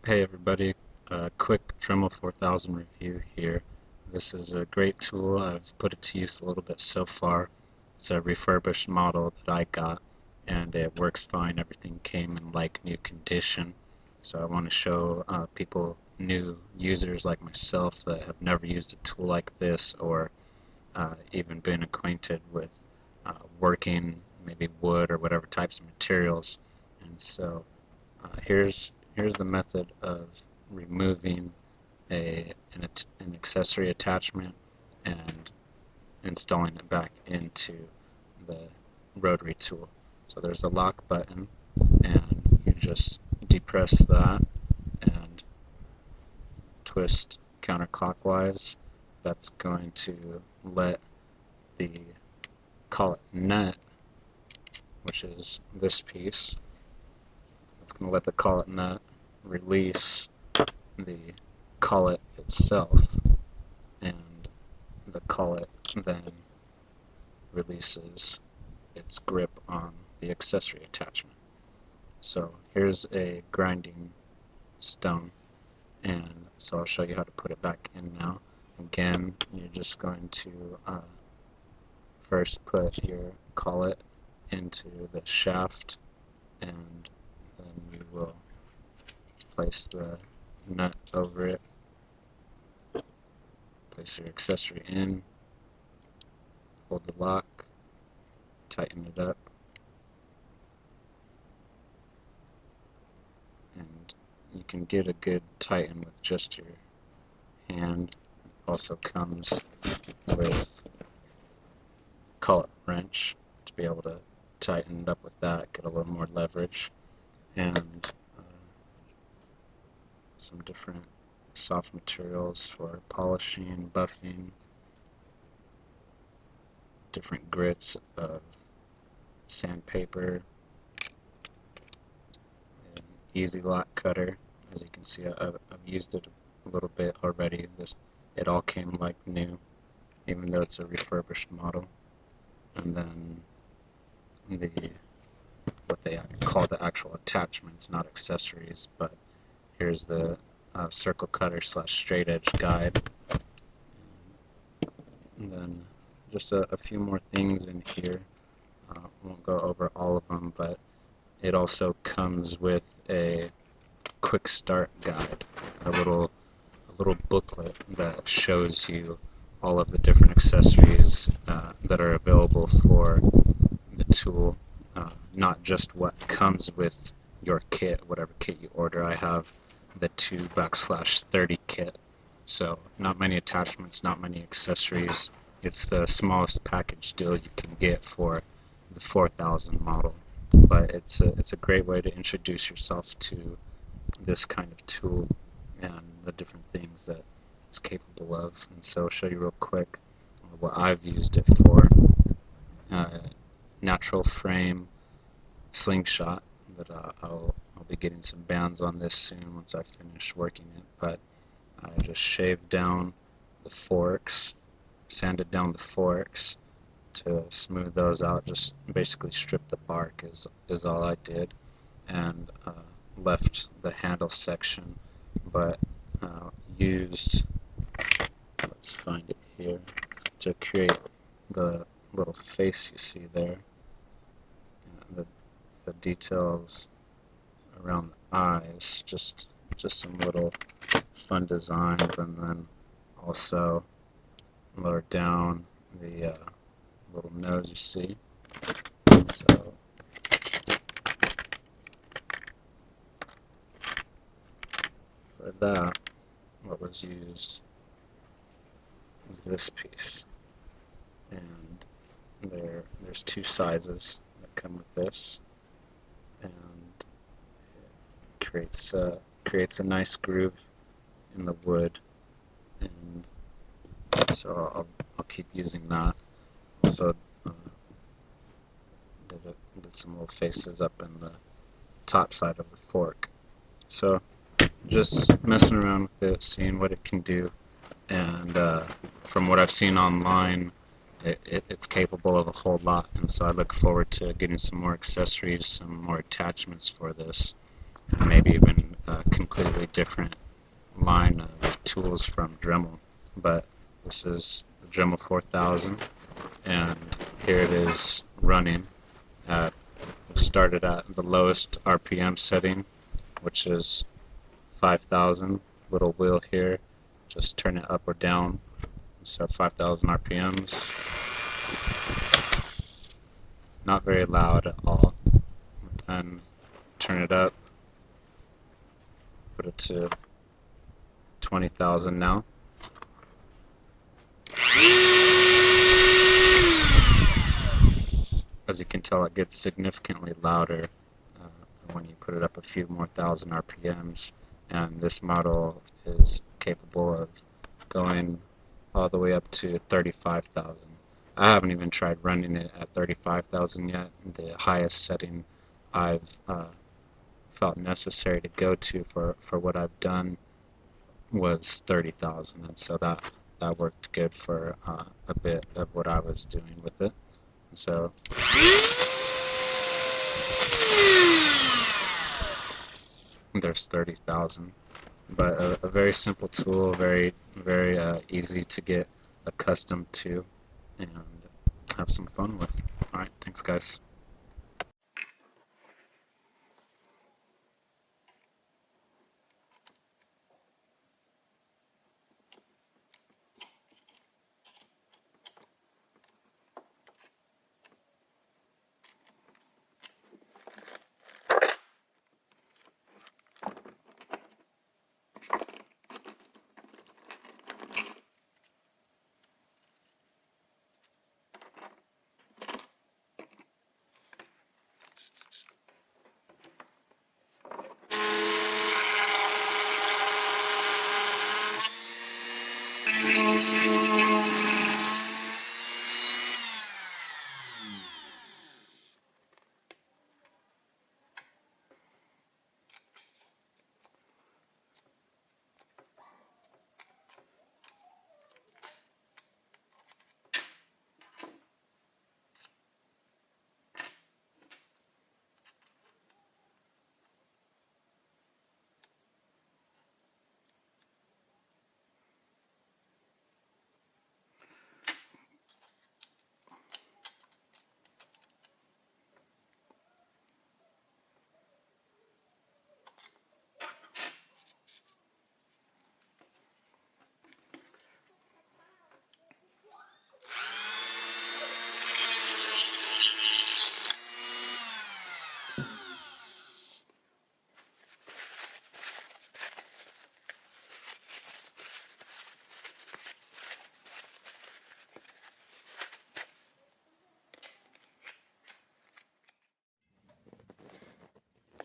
Hey everybody, quick Dremel 4000 review here. This is a great tool. I've put it to use a little bit so far. It's a refurbished model that I got and it works fine. Everything came in like new condition. So I want to show people, new users like myself that have never used a tool like this or even been acquainted with working maybe wood or whatever types of materials. And so here's the method of removing an accessory attachment and installing it back into the rotary tool. So there's a lock button and you just depress that and twist counterclockwise. That's going to let the, call it nut, which is this piece, it's going to let the collet nut release the collet itself, and the collet then releases its grip on the accessory attachment. So here's a grinding stone, and so I'll show you how to put it back in now. Again, you're just going to first put your collet into the shaft, and then you will place the nut over it, place your accessory in, hold the lock, tighten it up, and you can get a good tighten with just your hand. It also comes with collet wrench to be able to tighten it up with that, get a little more leverage, and some different soft materials for polishing, buffing, different grits of sandpaper, an easy lock cutter. As you can see, I've used it a little bit already. It all came like new, even though it's a refurbished model. And then what they call the actual attachments, not accessories, but here's the circle cutter / straight edge guide, and then just a few more things in here. Won't go over all of them, but it also comes with a quick start guide, a little booklet that shows you all of the different accessories that are available for the tool, not just what comes with your kit, whatever kit you order. I have the 2/30 kit, so not many attachments, not many accessories. It's the smallest package deal you can get for the 4000 model, but it's a great way to introduce yourself to this kind of tool and the different things that it's capable of. And so I'll show you real quick what I've used it for. Natural frame slingshot that I'll be getting some bands on this soon once I finish working it, but I just shaved down the forks, sanded down the forks to smooth those out, just basically strip the bark is all I did, and left the handle section, but used, let's find it here, to create the little face you see there, the details around the eyes, just some little fun designs, and then also lower down the little nose you see. So for that, what was used is this piece, and there's two sizes that come with this, and it creates a nice groove in the wood, and so I'll keep using that. Also did some little faces up in the top side of the fork. So just messing around with it, seeing what it can do, and from what I've seen online, it's capable of a whole lot, and so I look forward to getting some more accessories, some more attachments for this, and maybe even completely different line of tools from Dremel, but this is the Dremel 4000, and here it is running at, started at the lowest RPM setting, which is 5,000. Little wheel here, just turn it up or down. So 5,000 RPMs. Not very loud at all. And turn it up. Put it to 20,000 now. As you can tell, it gets significantly louder when you put it up a few more thousand RPMs. And this model is capable of going all the way up to 35,000. I haven't even tried running it at 35,000 yet. The highest setting I've felt necessary to go to for what I've done was 30,000, and so that worked good for a bit of what I was doing with it. And so there's 30,000, but a very simple tool, very easy to get accustomed to and have some fun with. All right, thanks guys.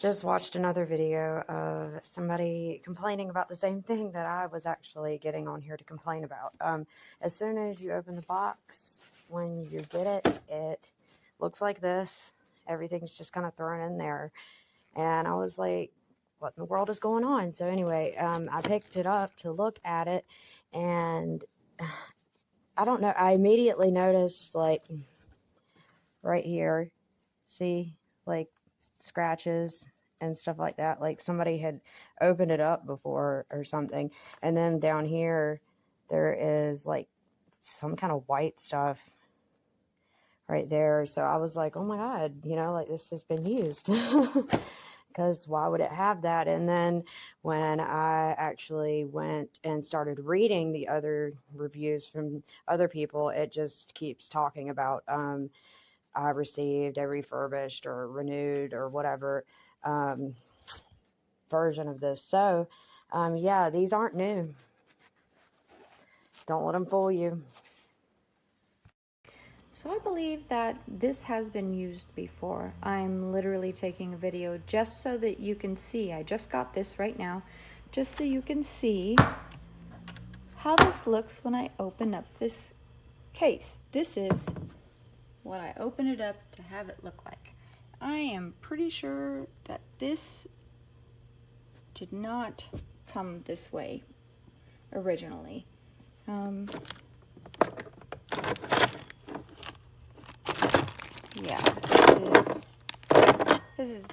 Just watched another video of somebody complaining about the same thing that I was actually getting on here to complain about. As soon as you open the box, when you get it, it looks like this. Everything's just kind of thrown in there. And I was like, what in the world is going on? So anyway, I picked it up to look at it, and I don't know, I immediately noticed, like, right here, see, like, scratches and stuff like that, like somebody had opened it up before or something. And then down here there is like some kind of white stuff right there. So I was like, oh my god, you know, like this has been used. Because why would it have that? And then when I actually went and started reading the other reviews from other people, it just keeps talking about I received a refurbished or renewed or whatever version of this. So, yeah, these aren't new. Don't let them fool you. So I believe that this has been used before. I'm literally taking a video just so that you can see. I just got this right now, just so you can see how this looks when I open up this case. This is what I open it up to have it look like. I am pretty sure that this did not come this way originally. Yeah, this is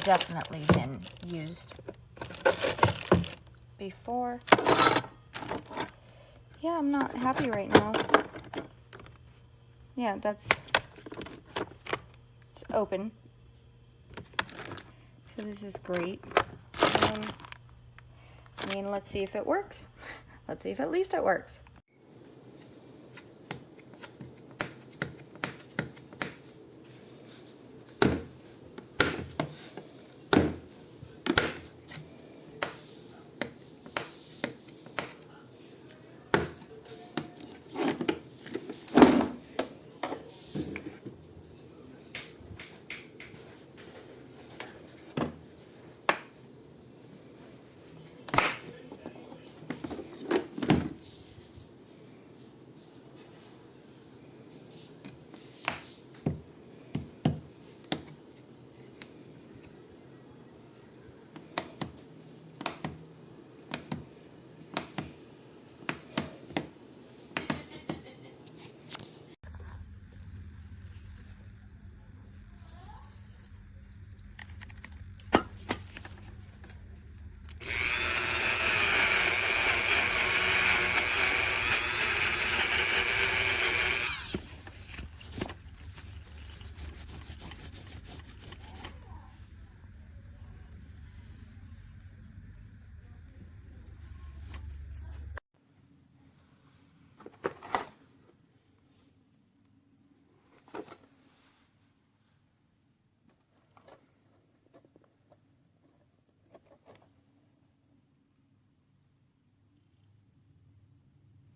definitely been used. before. Yeah, I'm not happy right now. Yeah, it's open. So this is great. I mean, let's see if it works. Let's see if at least it works.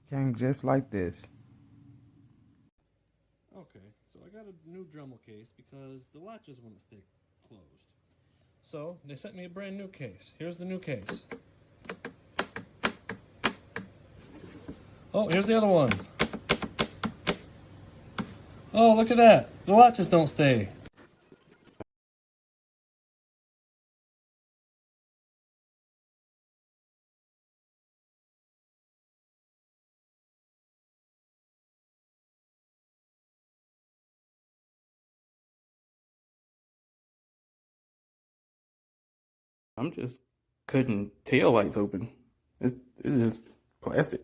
Came just like this. Okay, so I got a new Dremel case because the latches wouldn't stay closed. So they sent me a brand new case. Here's the new case. Oh, here's the other one. Oh, look at that. The latches don't stay. I'm just cutting tail lights open. It's just plastic.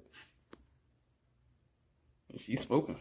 She's smoking.